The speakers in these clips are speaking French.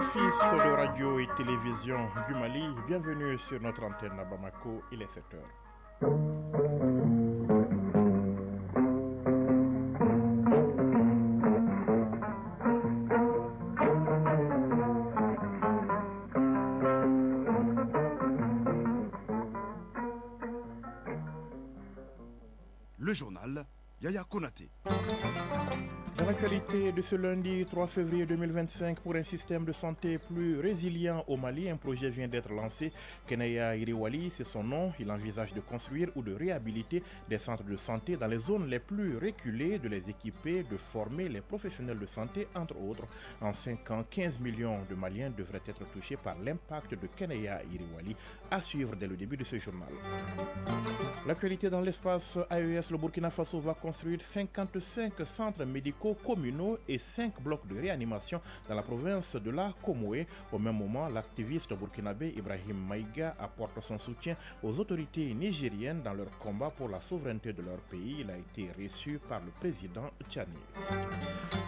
Office de radio et télévision du Mali, bienvenue sur notre antenne à Bamako, il est 7 heures. Le journal Yaya Konaté. Dans l'actualité de ce lundi 3 février 2025, pour un système de santé plus résilient au Mali, un projet vient d'être lancé. Kenaya Iriwali, c'est son nom. Il envisage de construire ou de réhabiliter des centres de santé dans les zones les plus reculées, de les équiper, de former les professionnels de santé, entre autres. En 5 ans, 15 millions de Maliens devraient être touchés par l'impact de Kenaya Iriwali, à suivre dès le début de ce journal. L'actualité dans l'espace AES, le Burkina Faso va construire 55 centres médicaux communaux et 5 blocs de réanimation dans la province de la Comoé. Au même moment, l'activiste burkinabé Ibrahim Maïga apporte son soutien aux autorités nigériennes dans leur combat pour la souveraineté de leur pays. Il a été reçu par le président Tchani.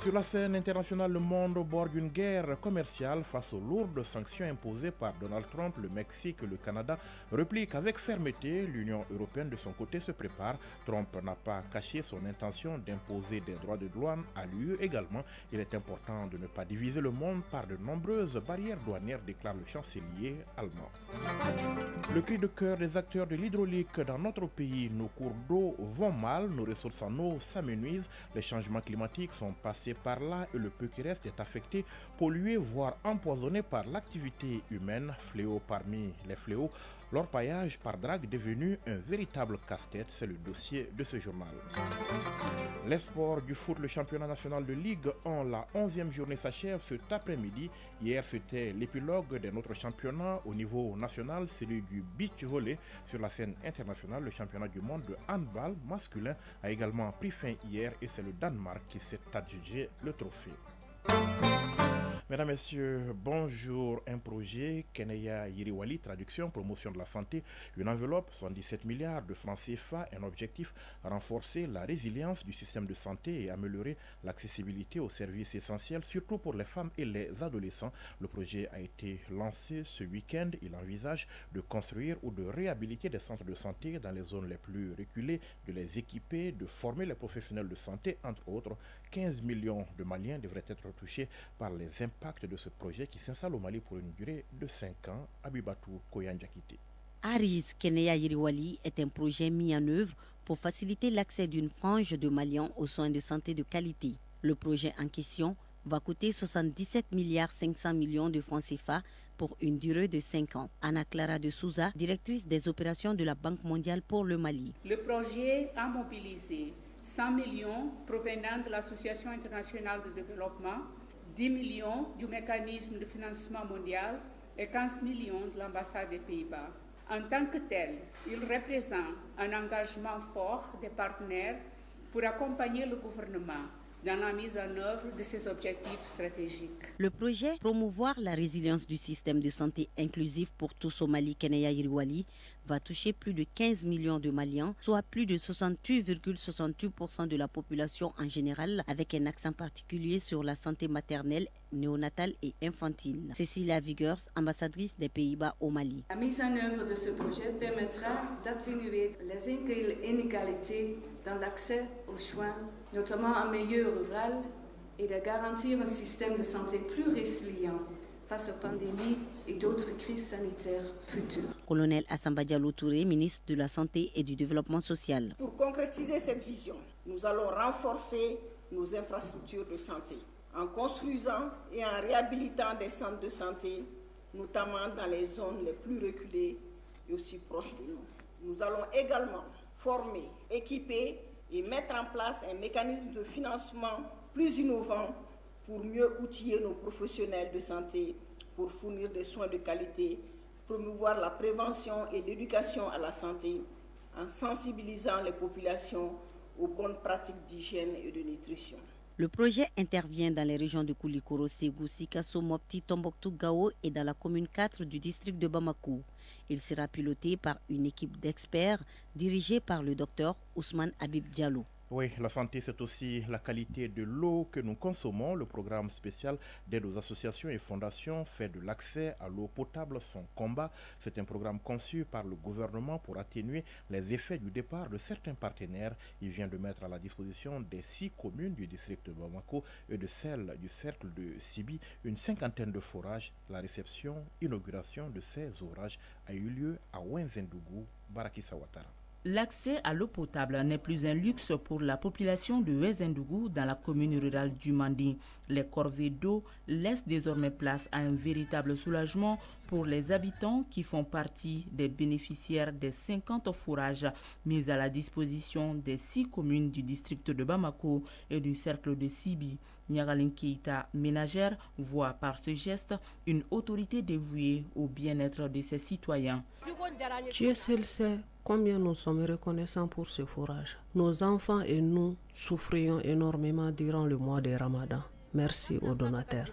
Sur la scène internationale, le monde borde une guerre commerciale face aux lourdes sanctions imposées par Donald Trump. Le Mexique et le Canada repliquent avec fermeté. L'Union européenne de son côté se prépare. Trump n'a pas caché son intention d'imposer des droits de douane à l'UE également. Il est important de ne pas diviser le monde par de nombreuses barrières douanières, déclare le chancelier allemand. Le cri de cœur des acteurs de l'hydraulique dans notre pays: nos cours d'eau vont mal, nos ressources en eau s'amenuisent, les changements climatiques sont passés par là et le peu qui reste est affecté, pollué, voire empoisonné par l'activité humaine. Fléau parmi les fléaux, l'orpaillage par drague devenu un véritable casse-tête, c'est le dossier de ce journal. Les sports du foot, le championnat national de Ligue 1, la 11e journée s'achève cet après-midi. Hier, c'était l'épilogue de notre championnat au niveau national, celui du beach volley. Sur la scène internationale, le championnat du monde de handball masculin a également pris fin hier et c'est le Danemark qui s'est adjugé le trophée. Mesdames, Messieurs, bonjour. Un projet, Kenaya Iriwali, traduction, promotion de la santé, une enveloppe, 77 milliards de francs CFA, un objectif, renforcer la résilience du système de santé et améliorer l'accessibilité aux services essentiels, surtout pour les femmes et les adolescents. Le projet a été lancé ce week-end. Il envisage de construire ou de réhabiliter des centres de santé dans les zones les plus reculées, de les équiper, de former les professionnels de santé, entre autres. 15 millions de Maliens devraient être touchés par les impacts de ce projet qui s'installe au Mali pour une durée de 5 ans. Abibatou Koyanjakite. Aris Kenaya Iriwali est un projet mis en œuvre pour faciliter l'accès d'une frange de Maliens aux soins de santé de qualité. Le projet en question va coûter 77 milliards 500 millions de francs CFA pour une durée de 5 ans. Anna Clara de Souza, directrice des opérations de la Banque mondiale pour le Mali. Le projet a mobilisé 100 millions provenant de l'Association internationale de développement, 10 millions du mécanisme de financement mondial et 15 millions de l'ambassade des Pays-Bas. En tant que tel, il représente un engagement fort des partenaires pour accompagner le gouvernement dans la mise en œuvre de ses objectifs stratégiques. Le projet Promouvoir la résilience du système de santé inclusif pour tous au Mali, Kenaya Iriwali, va toucher plus de 15 millions de Maliens, soit plus de 68,68% de la population en général, avec un accent particulier sur la santé maternelle, néonatale et infantile. Cécilia Vigers, ambassadrice des Pays-Bas au Mali. La mise en œuvre de ce projet permettra d'atténuer les inégalités dans l'accès aux soins, notamment en milieu rural, et de garantir un système de santé plus résilient face aux pandémies et d'autres crises sanitaires futures. Colonel Assamba Diallo Touré, ministre de la Santé et du Développement social. Pour concrétiser cette vision, nous allons renforcer nos infrastructures de santé en construisant et en réhabilitant des centres de santé, notamment dans les zones les plus reculées et aussi proches de nous. Nous allons également former, équiper et mettre en place un mécanisme de financement plus innovant pour mieux outiller nos professionnels de santé, pour fournir des soins de qualité, promouvoir la prévention et l'éducation à la santé, en sensibilisant les populations aux bonnes pratiques d'hygiène et de nutrition. Le projet intervient dans les régions de Koulikoro, Ségou, Sikasso, Mopti, Tombouctou, Gao et dans la commune 4 du district de Bamako. Il sera piloté par une équipe d'experts dirigée par le docteur Ousmane Habib Diallo. Oui, la santé, c'est aussi la qualité de l'eau que nous consommons. Le programme spécial d'aide aux associations et fondations fait de l'accès à l'eau potable son combat. C'est un programme conçu par le gouvernement pour atténuer les effets du départ de certains partenaires. Il vient de mettre à la disposition des 6 communes du district de Bamako et de celles du cercle de Sibi une 50aine de forages. La inauguration de ces ouvrages a eu lieu à Wenzendougou, Barakissa Ouattara. L'accès à l'eau potable n'est plus un luxe pour la population de Wenzendougou dans la commune rurale du Mandi. Les corvées d'eau laissent désormais place à un véritable soulagement pour les habitants qui font partie des bénéficiaires des 50 forages mis à la disposition des 6 communes du district de Bamako et du cercle de Sibi. Niagalin Keita, ménagère, voit par ce geste une autorité dévouée au bien-être de ses citoyens. Dieu seul sait combien nous sommes reconnaissants pour ce forage. Nos enfants et nous souffrions énormément durant le mois de Ramadan. Merci aux donateurs.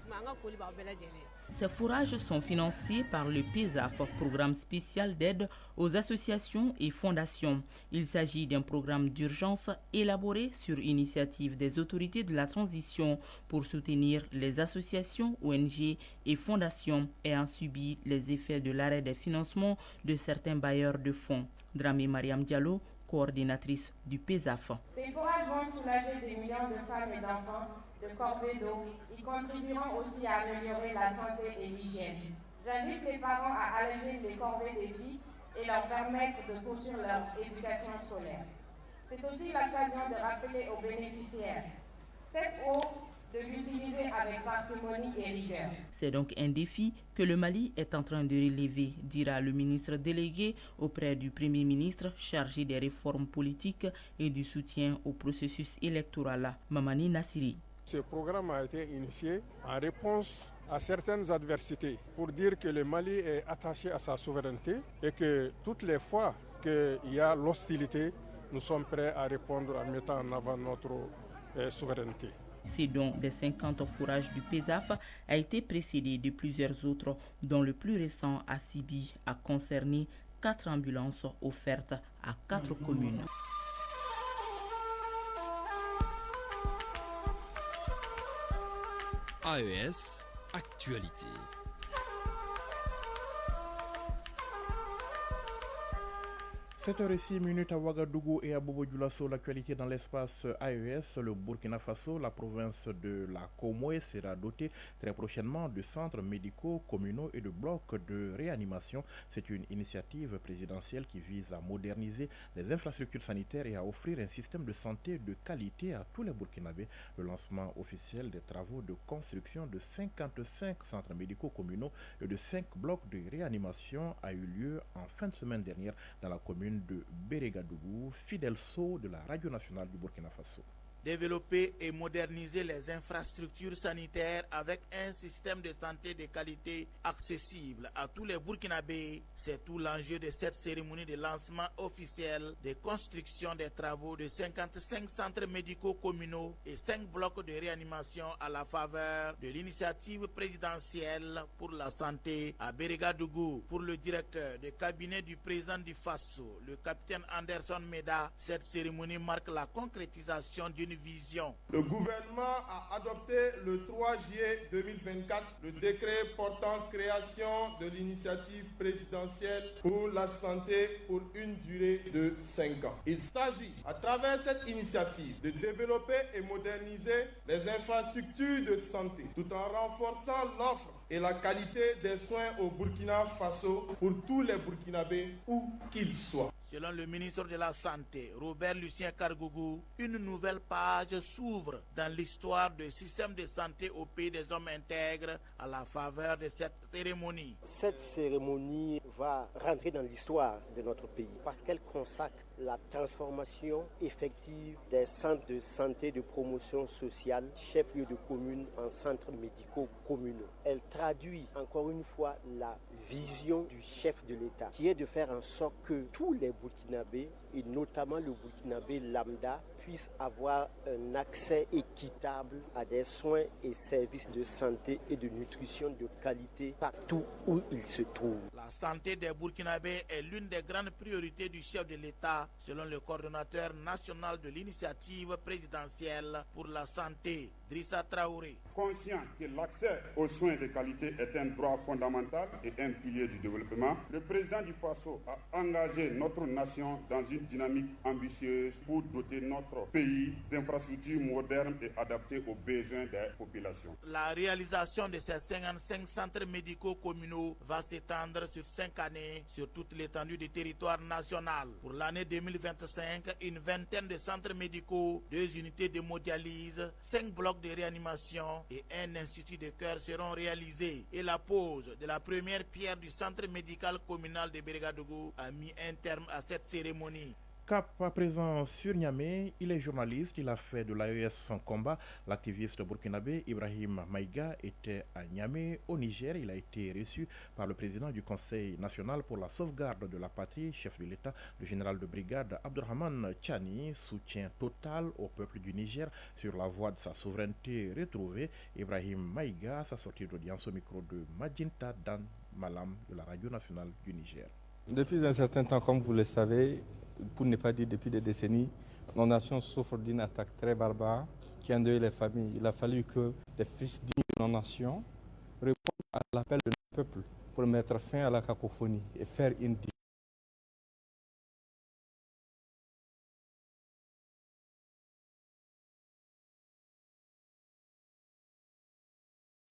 Ces forages sont financés par le PESAF, programme spécial d'aide aux associations et fondations. Il s'agit d'un programme d'urgence élaboré sur initiative des autorités de la transition pour soutenir les associations, ONG et fondations ayant subi les effets de l'arrêt des financements de certains bailleurs de fonds. Dramé Mariam Diallo, coordinatrice du PESAF. Ces forages vont soulager des millions de femmes et d'enfants de corvées d'eau. Ils contribueront aussi à améliorer la santé et l'hygiène. J'invite les parents à alléger les corvées des filles et leur permettre de poursuivre leur éducation scolaire. C'est aussi l'occasion de rappeler aux bénéficiaires cette eau de l'utiliser avec parcimonie et rigueur. C'est donc un défi que le Mali est en train de relever, dira le ministre délégué auprès du Premier ministre chargé des réformes politiques et du soutien au processus électoral, Mamani Nassiri. Ce programme a été initié en réponse à certaines adversités pour dire que le Mali est attaché à sa souveraineté et que toutes les fois qu'il y a l'hostilité, nous sommes prêts à répondre en mettant en avant notre souveraineté. Ce don des 50 forages du PESAF a été précédé de plusieurs autres, dont le plus récent à Sibi a concerné 4 ambulances offertes à 4 communes. AES Actualité. 7h06 à Ouagadougou et à Bobo-Dioulasso, l'actualité dans l'espace AES. Le Burkina Faso, la province de la Comoé, sera dotée très prochainement de centres médicaux, communaux et de blocs de réanimation. C'est une initiative présidentielle qui vise à moderniser les infrastructures sanitaires et à offrir un système de santé de qualité à tous les Burkinabés. Le lancement officiel des travaux de construction de 55 centres médicaux communaux et de 5 blocs de réanimation a eu lieu en fin de semaine dernière dans la commune de Bérégadougou, Fidel Sow de la Radio nationale du Burkina Faso. Développer et moderniser les infrastructures sanitaires avec un système de santé de qualité accessible à tous les Burkinabés, c'est tout l'enjeu de cette cérémonie de lancement officiel de construction des travaux de 55 centres médicaux communaux et 5 blocs de réanimation à la faveur de l'initiative présidentielle pour la santé à Bérégadougou. Pour le directeur de cabinet du président du Faso, le capitaine Anderson Meda, cette cérémonie marque la concrétisation d'une vision. Le gouvernement a adopté le 3 juillet 2024 le décret portant création de l'initiative présidentielle pour la santé pour une durée de 5 ans. Il s'agit, à travers cette initiative, de développer et moderniser les infrastructures de santé tout en renforçant l'offre et la qualité des soins au Burkina Faso pour tous les Burkinabés, où qu'ils soient. Selon le ministre de la Santé, Robert Lucien Kargougou, une nouvelle page s'ouvre dans l'histoire du système de santé au pays des hommes intègres à la faveur de cette cérémonie. Cette cérémonie va rentrer dans l'histoire de notre pays parce qu'elle consacre la transformation effective des centres de santé de promotion sociale, chefs-lieux de commune en centres médicaux communaux. Elle traduit encore une fois la vision du chef de l'État qui est de faire en sorte que tous les Burkinabés et notamment le Burkinabé lambda puissent avoir un accès équitable à des soins et services de santé et de nutrition de qualité partout où ils se trouvent. La santé des Burkinabés est l'une des grandes priorités du chef de l'État cas, selon le coordonnateur national de l'initiative présidentielle pour la santé, Drissa Traoré. Conscient que l'accès aux soins de qualité est un droit fondamental et un pilier du développement, le président du Faso a engagé notre nation dans une dynamique ambitieuse pour doter notre pays d'infrastructures modernes et adaptées aux besoins des populations. La réalisation de ces 55 centres médicaux communaux va s'étendre sur 5 années sur toute l'étendue du territoire national. Pour l'année 2025, une vingtaine de centres médicaux, 2 unités de hémodialyse, 5 blocs de réanimation et un institut de cœur seront réalisés. Et la pose de la première pierre du centre médical communal de Bergadougou a mis un terme à cette cérémonie. Cap à présent sur Niamey, il est journaliste, il a fait de l'AES son combat. L'activiste burkinabé Ibrahim Maïga était à Niamey, au Niger. Il a été reçu par le président du Conseil national pour la sauvegarde de la patrie, chef de l'État, le général de brigade Abdurrahman Tchani, soutien total au peuple du Niger sur la voie de sa souveraineté retrouvée. Ibrahim Maïga, sa sortie d'audience au micro de Madjinta Dan Malam de la radio nationale du Niger. Depuis un certain temps, comme vous le savez, pour ne pas dire depuis des décennies, nos nations souffrent d'une attaque très barbare qui endeuille les familles. Il a fallu que les fils dignes de nos nations répondent à l'appel de nos peuples pour mettre fin à la cacophonie et faire une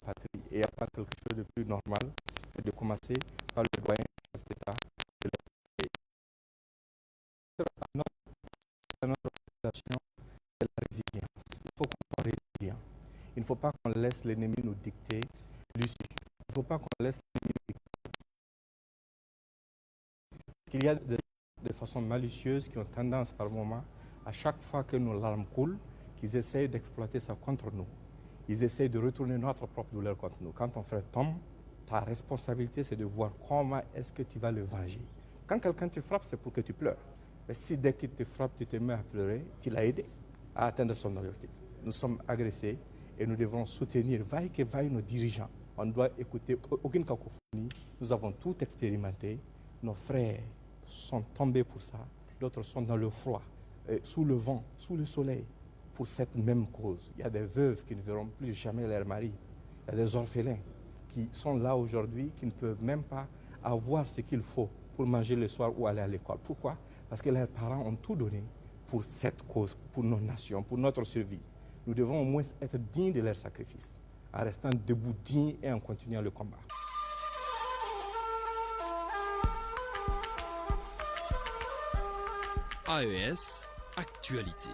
patrie. Et il n'y a pas quelque chose de plus normal que de commencer par le doyen chef d'État de la patrie. Notre population, c'est la résilience. Il faut qu'on soit résilient. Il ne faut pas qu'on laisse l'ennemi nous dicter l'issue. Il ne faut pas qu'on laisse l'ennemi nous dicter. Il y a des façons malicieuses qui ont tendance par moment, à chaque fois que nos larmes coulent, qu'ils essayent d'exploiter ça contre nous. Ils essayent de retourner notre propre douleur contre nous. Quand ton frère tombe, ta responsabilité, c'est de voir comment est-ce que tu vas le venger. Quand quelqu'un te frappe, c'est pour que tu pleures. Mais si dès qu'il te frappe, tu te mets à pleurer, tu l'as aidé à atteindre son objectif. Nous sommes agressés et nous devons soutenir, vaille que vaille, nos dirigeants. On ne doit écouter aucune cacophonie. Nous avons tout expérimenté. Nos frères sont tombés pour ça. D'autres sont dans le froid, sous le vent, sous le soleil, pour cette même cause. Il y a des veuves qui ne verront plus jamais leur mari. Il y a des orphelins qui sont là aujourd'hui, qui ne peuvent même pas avoir ce qu'il faut pour manger le soir ou aller à l'école. Pourquoi ? Parce que leurs parents ont tout donné pour cette cause, pour nos nations, pour notre survie. Nous devons au moins être dignes de leur sacrifice, en restant debout, dignes et en continuant le combat. AES, actualité.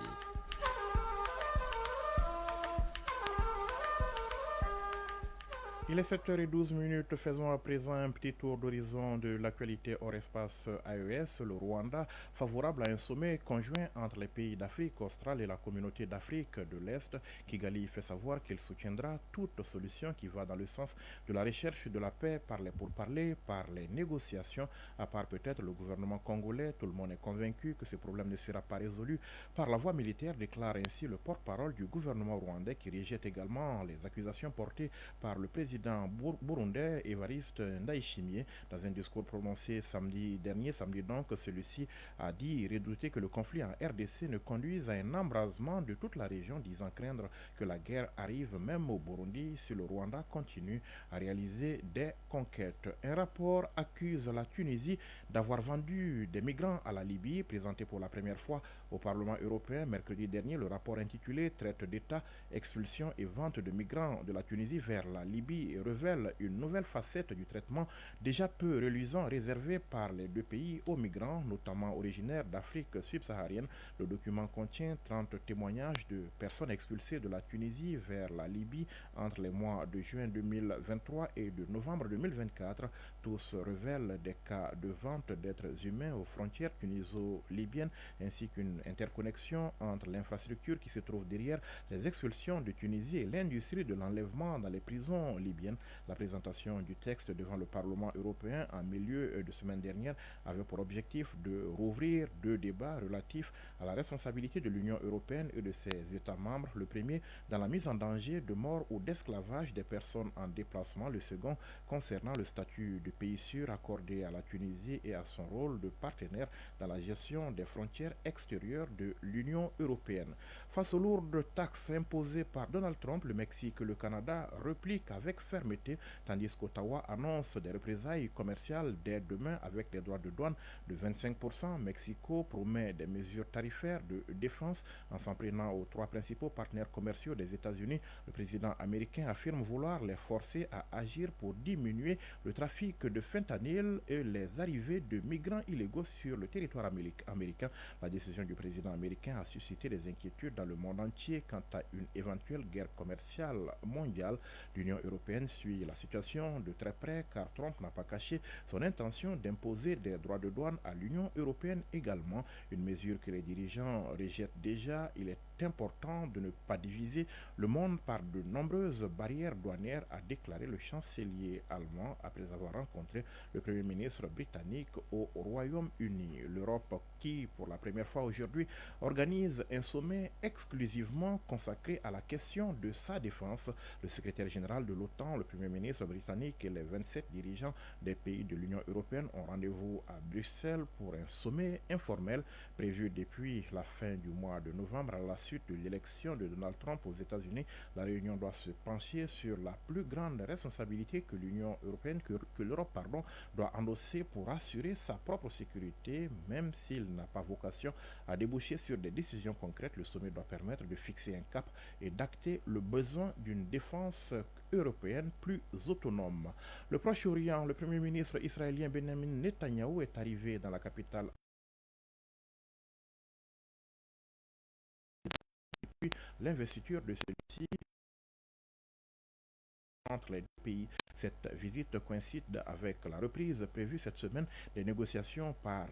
Il est 7h12, faisons à présent un petit tour d'horizon de l'actualité hors espace AES. Le Rwanda, favorable à un sommet conjoint entre les pays d'Afrique australe et la communauté d'Afrique de l'Est. Kigali fait savoir qu'il soutiendra toute solution qui va dans le sens de la recherche de la paix par les pourparlers, par les négociations, à part peut-être le gouvernement congolais. Tout le monde est convaincu que ce problème ne sera pas résolu par la voie militaire, déclare ainsi le porte-parole du gouvernement rwandais qui rejette également les accusations portées par le président burundais Evariste Ndayishimiye. Dans un discours prononcé samedi dernier, donc, celui-ci a dit redouter que le conflit en RDC ne conduise à un embrasement de toute la région, disant craindre que la guerre arrive même au Burundi si le Rwanda continue à réaliser des conquêtes. Un rapport accuse la Tunisie d'avoir vendu des migrants à la Libye, présenté pour la première fois au Parlement européen mercredi dernier. Le rapport intitulé « Traite d'État, expulsion et vente de migrants de la Tunisie vers la Libye » révèle une nouvelle facette du traitement déjà peu reluisant réservé par les deux pays aux migrants, notamment originaires d'Afrique subsaharienne. Le document contient 30 témoignages de personnes expulsées de la Tunisie vers la Libye entre les mois de juin 2023 et de novembre 2024. Tous révèlent des cas de vente d'êtres humains aux frontières tuniso-libyennes ainsi qu'une interconnexion entre l'infrastructure qui se trouve derrière les expulsions de Tunisie et l'industrie de l'enlèvement dans les prisons libyennes libyenne. La présentation du texte devant le Parlement européen en milieu de semaine dernière avait pour objectif de rouvrir 2 débats relatifs à la responsabilité de l'Union européenne et de ses États membres. Le premier dans la mise en danger de mort ou d'esclavage des personnes en déplacement. Le second concernant le statut de pays sûr accordé à la Tunisie et à son rôle de partenaire dans la gestion des frontières extérieures de l'Union européenne. Face aux lourdes taxes imposées par Donald Trump, le Mexique et le Canada repliquent avec fermeté, tandis qu'Ottawa annonce des représailles commerciales dès demain avec des droits de douane de 25%. Mexico promet des mesures tarifaires de défense en s'en prenant aux 3 principaux partenaires commerciaux des États-Unis. Le président américain affirme vouloir les forcer à agir pour diminuer le trafic de fentanyl et les arrivées de migrants illégaux sur le territoire américain. La décision du président américain a suscité des inquiétudes dans le monde entier quant à une éventuelle guerre commerciale mondiale. L'Union européenne suit la situation de très près car Trump n'a pas caché son intention d'imposer des droits de douane à l'Union européenne également, une mesure que les dirigeants rejettent déjà. Il est important de ne pas diviser le monde par de nombreuses barrières douanières, a déclaré le chancelier allemand après avoir rencontré le premier ministre britannique au Royaume-Uni. L'Europe qui, pour la première fois aujourd'hui, organise un sommet exclusivement consacré à la question de sa défense. Le secrétaire général de l'OTAN, le premier ministre britannique et les 27 dirigeants des pays de l'Union européenne ont rendez-vous à Bruxelles pour un sommet informel prévu depuis la fin du mois de novembre à la suite de l'élection de Donald Trump aux États-Unis. La réunion doit se pencher sur la plus grande responsabilité que l'Union européenne, que l'Europe doit endosser pour assurer sa propre sécurité, même s'il n'a pas vocation à déboucher sur des décisions concrètes. Le sommet doit permettre de fixer un cap et d'acter le besoin d'une défense européenne plus autonome. Le Proche-Orient, le premier ministre israélien Benjamin Netanyahou est arrivé dans la capitale depuis l'investiture de celui-ci entre les 2 pays. Cette visite coïncide avec la reprise prévue cette semaine des négociations par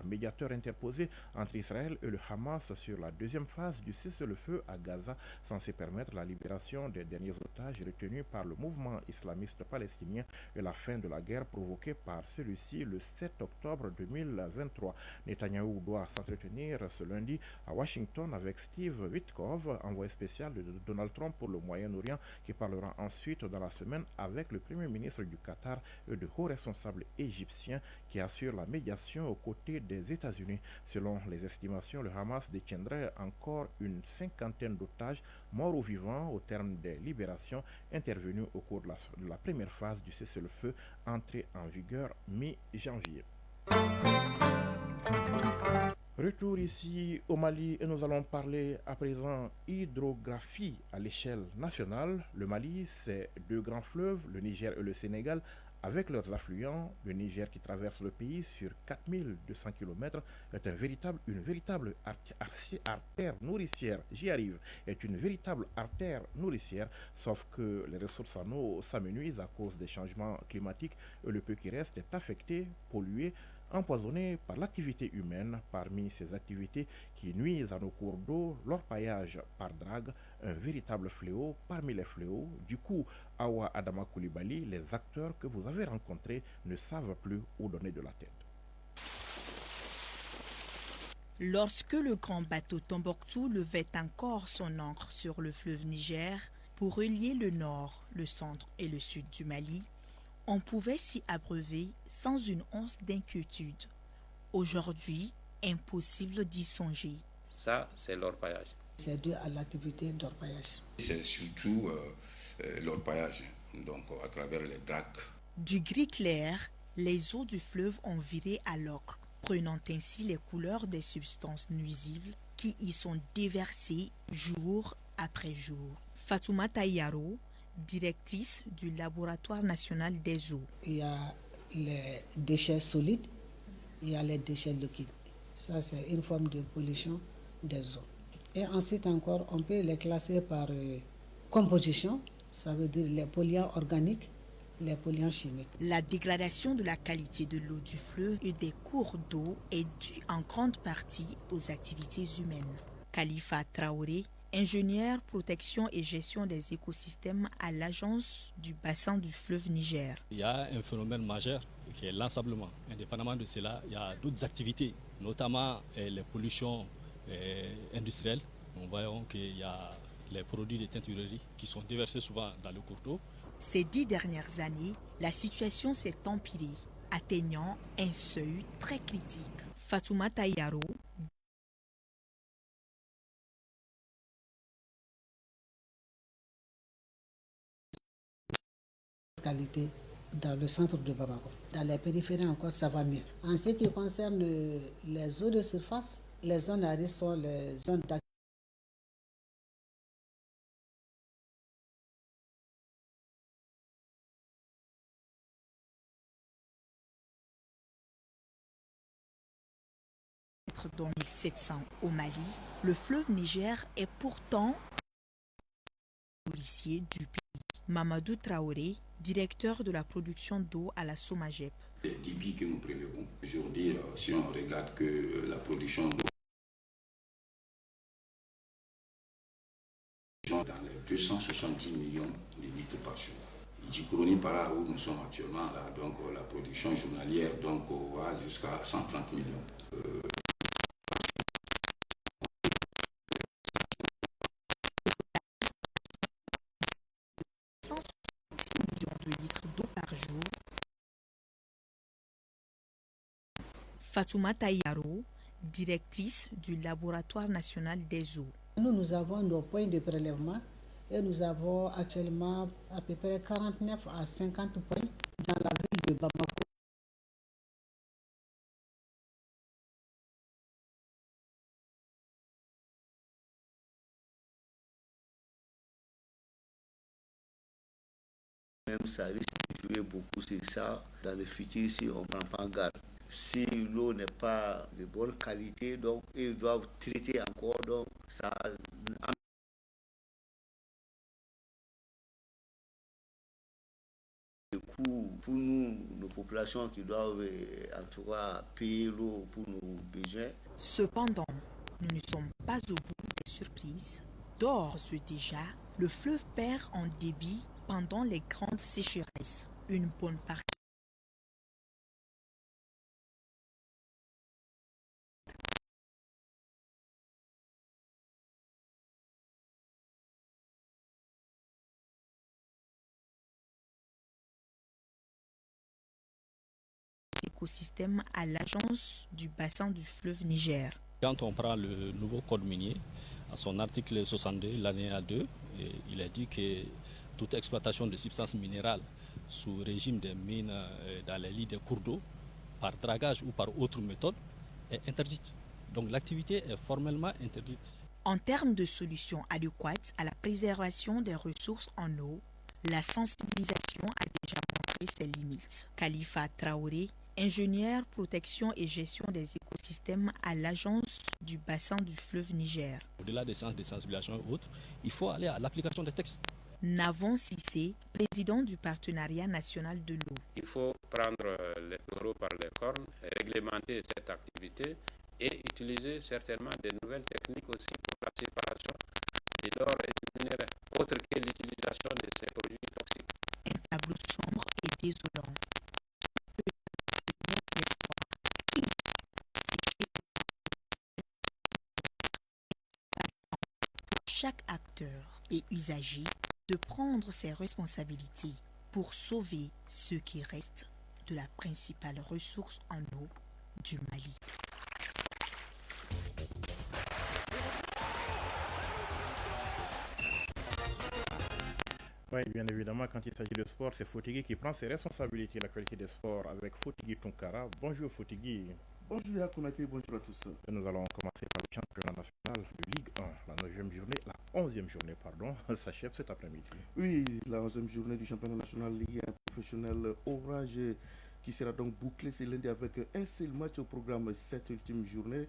médiateurs interposés entre Israël et le Hamas sur la 2e phase du cessez-le-feu à Gaza, censé permettre la libération des derniers otages retenus par le mouvement islamiste palestinien et la fin de la guerre provoquée par celui-ci le 7 octobre 2023. Netanyahou doit s'entretenir ce lundi à Washington avec Steve Witkoff, envoyé spécial de Donald Trump pour le Moyen-Orient, qui parlera ensuite dans la semaine avec le premier ministre du Qatar et de hauts responsables égyptiens qui assurent la médiation aux côtés des États-Unis. Selon les estimations, le Hamas détiendrait encore une 50aine d'otages morts ou vivants au terme des libérations intervenues au cours de la première phase du cessez-le-feu entrée en vigueur mi-janvier. Retour ici au Mali et nous allons parler à présent hydrographie à l'échelle nationale. Le Mali, c'est 2 grands fleuves, le Niger et le Sénégal, avec leurs affluents. Le Niger qui traverse le pays sur 4200 km est une véritable artère nourricière. J'y arrive. Est une véritable artère nourricière, sauf que les ressources en eau s'amenuisent à cause des changements climatiques et le peu qui reste est affecté, pollué, empoisonnés par l'activité humaine. Parmi ces activités qui nuisent à nos cours d'eau, l'orpaillage par drague, un véritable fléau parmi les fléaux. Du coup, Awa Adama Koulibaly, les acteurs que vous avez rencontrés ne savent plus où donner de la tête. Lorsque le grand bateau Tombouctou levait encore son ancre sur le fleuve Niger pour relier le nord, le centre et le sud du Mali, on pouvait s'y abreuver sans une once d'inquiétude. Aujourd'hui, impossible d'y songer. Ça, c'est l'orpaillage. C'est dû à l'activité d'orpaillage. C'est surtout l'orpaillage, donc à travers les dragues. Du gris clair, les eaux du fleuve ont viré à l'ocre, prenant ainsi les couleurs des substances nuisibles qui y sont déversées jour après jour. Fatoumata Yaro, directrice du laboratoire national des eaux. Il y a les déchets solides, il y a les déchets liquides. Ça, c'est une forme de pollution des eaux. Et ensuite encore, on peut les classer par composition, ça veut dire les polluants organiques, les polluants chimiques. La dégradation de la qualité de l'eau du fleuve et des cours d'eau est due en grande partie aux activités humaines. Khalifa Traoré ingénieur protection et gestion des écosystèmes à l'agence du bassin du fleuve Niger. Il y a un phénomène majeur qui est l'ensablement. Indépendamment de cela, il y a d'autres activités, notamment les pollutions industrielles. Nous voyons qu'il y a les produits de teinturerie qui sont déversés souvent dans le cours d'eau. Ces 10 dernières années, la situation s'est empirée, atteignant un seuil très critique. Fatoumata Yaro, qualité dans le centre de Bamako. Dans les périphéries encore, ça va mieux. En ce qui concerne les eaux de surface, les zones à risque sont les zones d'activité. dont 1700 au Mali, le fleuve Niger est pourtant policier du pays. Mamadou Traoré, directeur de la production d'eau à la Somagep. Les débits que nous prélevons, aujourd'hui, si on regarde que la production d'eau dans les 270 millions de litres par jour. Djibroni par là où nous sommes actuellement, là, donc la production journalière donc, va jusqu'à 130 millions. De litres d'eau par jour. Fatoumata Yaro, directrice du laboratoire national des eaux. Nous avons nos points de prélèvement et nous avons actuellement à peu près 49 à 50 points dans la ville de Bamako. Même ça risque de jouer beaucoup sur ça dans le futur si on ne prend pas garde. Si l'eau n'est pas de bonne qualité, donc ils doivent traiter encore, donc ça. Du coup, pour nous, nos populations qui doivent en tout cas payer l'eau pour nos besoins. Cependant, nous ne sommes pas au bout des surprises. D'ores et déjà, le fleuve perd en débit pendant les grandes sécheresses. Une bonne partie écosystème à l'agence du bassin du fleuve Niger. Quand on prend le nouveau code minier, à son article 62, l'alinéa 2, il est dit que toute exploitation de substances minérales sous régime des mines dans les lits des cours d'eau, par dragage ou par autre méthode, est interdite. Donc l'activité est formellement interdite. En termes de solutions adéquates à la préservation des ressources en eau, la sensibilisation a déjà montré ses limites. Khalifa Traoré, ingénieur protection et gestion des écosystèmes à l'agence du bassin du fleuve Niger. Au-delà des séances de sensibilisation et autres, il faut aller à l'application des textes. Navon Sissé, président du partenariat national de l'eau. Il faut prendre les taureaux par les cornes, réglementer cette activité et utiliser certainement des nouvelles techniques aussi pour la séparation de l'or et du minerai, autre que l'utilisation de ces produits toxiques. Un tableau sombre et désolant. Pour chaque acteur et usager de prendre ses responsabilités pour sauver ce qui reste de la principale ressource en eau du Mali. Oui, bien évidemment, quand il s'agit de sport, c'est Fotigui qui prend ses responsabilités, la qualité des sports, avec Fotigui Tonkara. Bonjour Fotigui. Bonjour Yakounate, bonjour à tous. Et nous allons commencer par le championnat national de Ligue 1. La 11e journée, s'achève cet après-midi. Oui, la 11e journée du championnat national Ligue 1 professionnel Orange qui sera donc bouclée ce lundi avec un seul match au programme. Cette ultime journée,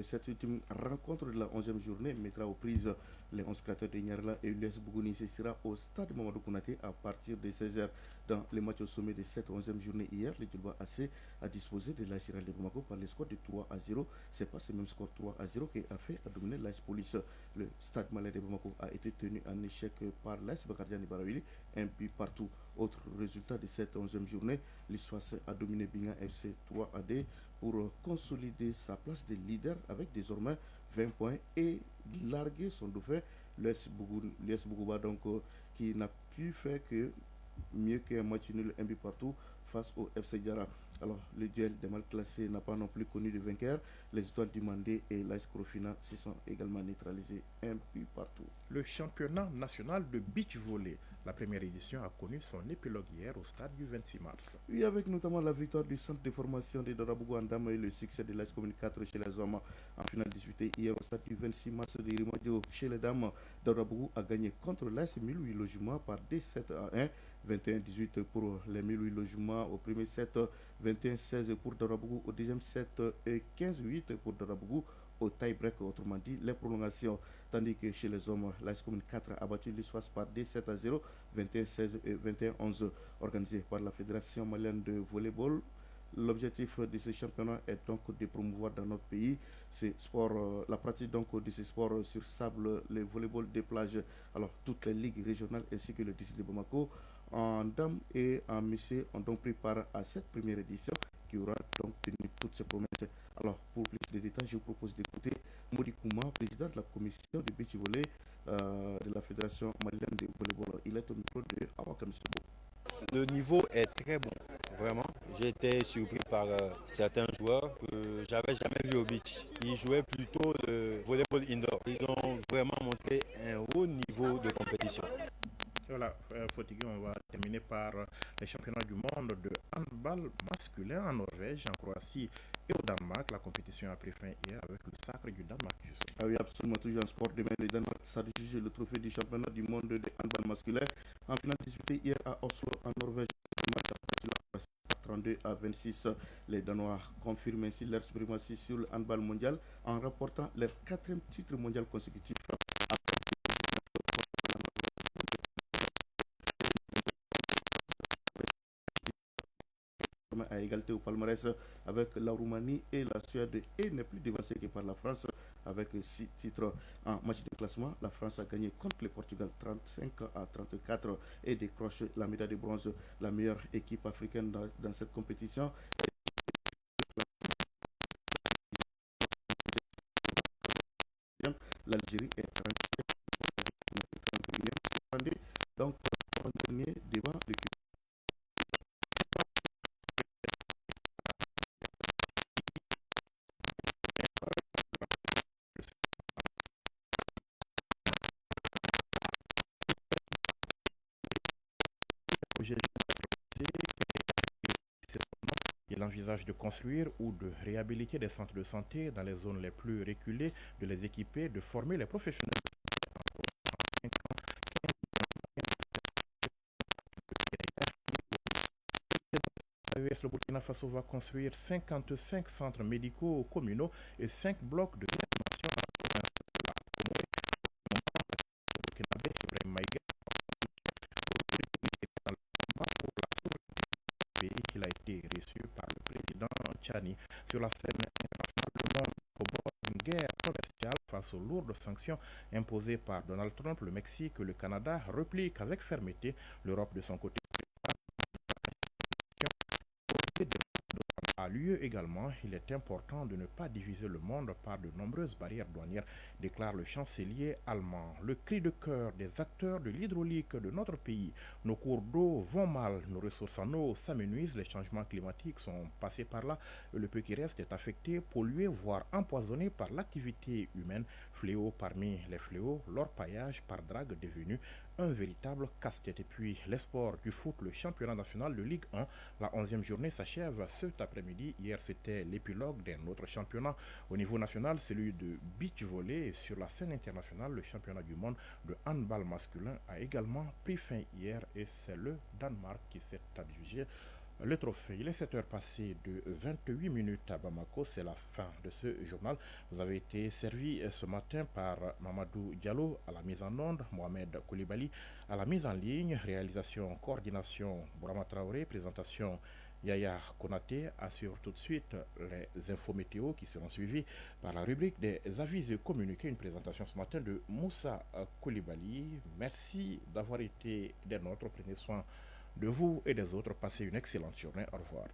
cette ultime rencontre de la 11e journée mettra aux prises Les 11 créateurs de Niarla et l'US Bougouni, ce sera au stade Mamadou Kounaté à partir de 16h. Dans les matchs au sommet de cette 11e journée hier, le Djilba AC a disposé de l'AS Hiral de Bamako par le score de 3-0. C'est pas ce même score 3-0 qui a fait à dominer l'AS Police. Le stade Malais de Bamako a été tenu en échec par l'AS Bakardian Barawili, un but partout. Autre résultat de cette 11e journée, l'ISFAS a dominé Binga FC 3-2 pour consolider sa place de leader avec désormais 20 points et larguer son dauphin, l'US Bougouba, donc qui n'a pu faire que mieux qu'un match nul, un but partout face au FC Diara. Alors, le duel des mal classés n'a pas non plus connu de vainqueur. Les étoiles du Mandé et l'AS Crofina se sont également neutralisés un but partout. Le championnat national de beach volley, la première édition, a connu son épilogue hier au stade du 26 mars. Oui, avec notamment la victoire du centre de formation de Dorabougou en Dame et le succès de l'AS Commune 4 chez les hommes en finale disputée hier au stade du 26 mars de Rimodio chez les dames. Dorabougou a gagné contre l'AS 1008 logements par 2-7-1. 21-18 pour les 1008 logements au premier set, 21-16 pour Dorabougou au deuxième set et 15-8 pour Dorabougou au tie-break, autrement dit les prolongations. Tandis que chez les hommes, l'AS Commune 4 a battu l'ISFAS par 2-7-0, 21-16 et 21-11, organisé par la Fédération malienne de volleyball. L'objectif de ce championnat est donc de promouvoir dans notre pays ces sports, la pratique donc de ces sports sur sable, le volleyball des plages. Alors toutes les ligues régionales ainsi que le district de Bamako en dames et en messieurs ont donc pris part à cette première édition qui aura donc tenu toutes ses promesses. Alors pour plus de détails, je vous propose d'écouter Modi Kouma, président de la commission de beach volley de la Fédération malienne de volleyball. Il est au micro de Awakam Sobo. Le niveau est très bon, vraiment. J'ai été surpris par certains joueurs que j'avais jamais vu au beach. Ils jouaient plutôt le volleyball indoor. Ils ont vraiment montré un haut niveau de compétition. Voilà, Fotigué, on va terminer par les championnats du monde de handball masculin en Norvège, en Croatie et au Danemark. La compétition a pris fin hier avec le sacre du Danemark. Ah oui, absolument, toujours en sport. Demain, le Danemark s'adjuge le trophée du championnat du monde de handball masculin. En finale disputée hier à Oslo, en Norvège, le match a 32-26. Les Danois confirment ainsi leur suprématie sur le handball mondial en remportant leur 4e titre mondial consécutif. À égalité au palmarès avec la Roumanie et la Suède et n'est plus dévancée que par la France avec 6 titres. En match de classement, la France a gagné contre le Portugal 35-34 et décroche la médaille de bronze, la meilleure équipe africaine dans cette compétition. L'Algérie est 31e, donc en dernier devant l'équipe. Il envisage de construire ou de réhabiliter des centres de santé dans les zones les plus reculées, de les équiper, de former les professionnels. Le Burkina Faso va construire 55 centres médicaux communaux et 5 blocs de réanimation qu'il a été reçu par le président Tchani sur la scène internationale. Le monde au bord d'une guerre commerciale face aux lourdes sanctions imposées par Donald Trump, le Mexique, le Canada replique avec fermeté. L'Europe de son côté a lieu également. Il est important de ne pas diviser le monde par de nombreuses barrières douanières, déclare le chancelier allemand. Le cri de cœur des acteurs de l'hydraulique de notre pays. Nos cours d'eau vont mal, nos ressources en eau s'amenuisent, les changements climatiques sont passés par là, et le peu qui reste est affecté, pollué, voire empoisonné par l'activité humaine. Fléau parmi les fléaux, l'orpaillage par drague devenu un véritable casse-tête. Et puis les sports du foot, le championnat national de Ligue 1, la 11e journée s'achève cet après-midi. Hier c'était l'épilogue d'un autre championnat au niveau national, celui de beach volley. Et sur la scène internationale, le championnat du monde de handball masculin a également pris fin hier et c'est le Danemark qui s'est adjugé le trophée. Il est 7h passées de 28 minutes à Bamako. C'est la fin de ce journal. Vous avez été servi ce matin par Mamadou Diallo à la mise en onde, Mohamed Koulibaly à la mise en ligne, réalisation, coordination, Bourama Traoré, présentation Yaya Konaté. Assure tout de suite les infos météo qui seront suivies par la rubrique des avis et communiqués. Une présentation ce matin de Moussa Koulibaly. Merci d'avoir été des nôtres. Prenez soin de vous et des autres. Passez une excellente journée. Au revoir.